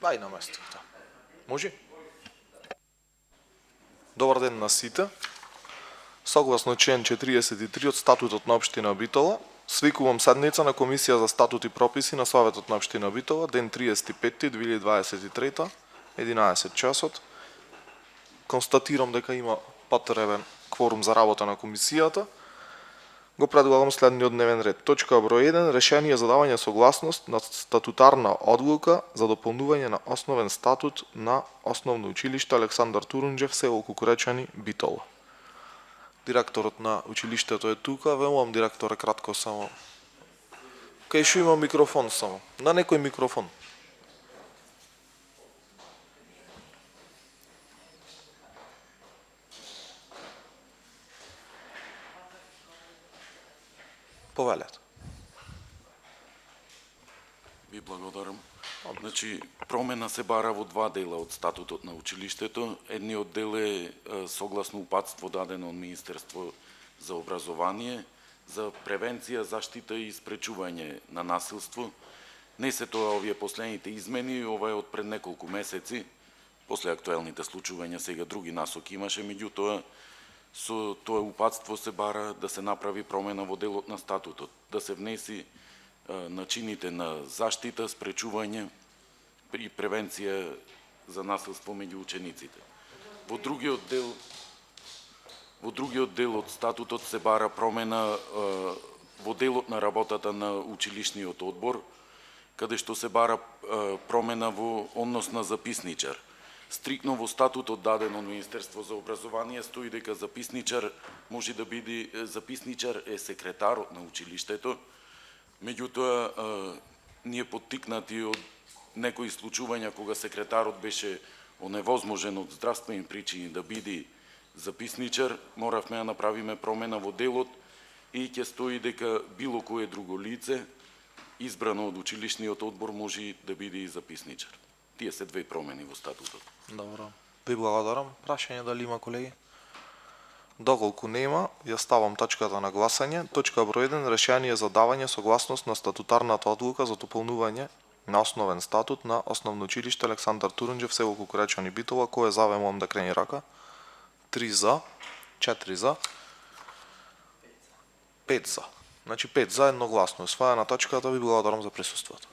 Ај на место. Може? Добар ден на сите. Согласно член 43 од Статутот на општина Битола, свикувам седница на Комисија за статут и прописи на Советот на општина Битола, ден 35.2023, 11 часот. Констатирам дека има потребен кворум за работа на комисијата. Го предлагам следниот дневен ред. Точка број 1. Решение за давање согласност на статутарна одлука за дополнување на основен статут на Основно училиште Александар Турунџев, село Кукуречани, Битола. Директорот на училиштето е тука. Велувам, директоре, кратко само. Кај шо има микрофон само? На некој микрофон. Повелете. Ви благодарам. Значи, промена се бара во два дела од статутот на училиштето. Едниот дел е согласно упатство дадено од Министерство за образование за превенција, заштита и спречување на насилство. Не се тоа овие последните измени, ова е од пред неколку месеци, после актуелните случувања, сега други насоки имаше, меѓутоа со тоа упатство се бара да се направи промена во делот на статутот, да се внеси начините на заштита, спречување и превенција за насилство меѓу учениците. Во другиот дел од статутот се бара промена во делот на работата на училишниот одбор, каде што се бара промена во однос на записничар. Стрикно во статутот даден од Министерство за образование стои дека записничар може да биде е секретарот на училиштето. Меѓутоа ние поттикнати од некои случувања кога секретарот беше оневозможен од здравствени причини да биде записничар, моравме да направиме промена во делот и ќе стои дека било кое друго лице избрано од училишниот одбор може да биде и записничар. Тие се две промени во статутот. Добро. Ви благодарам. Прашање дали има колеги? Доколку нема, ја ставам точката на гласање. Точка број 1. Решение за давање согласност на статутарната одлука за дополнување на основен статут на Основно училиште Александар Турунџев, село Кукуречани, Битола. Кој е за, велувам да крени рака. 3 за, 4 за, 5 за. Значи 5 за, едногласно. Осваја на точката, ви благодарам за присуството.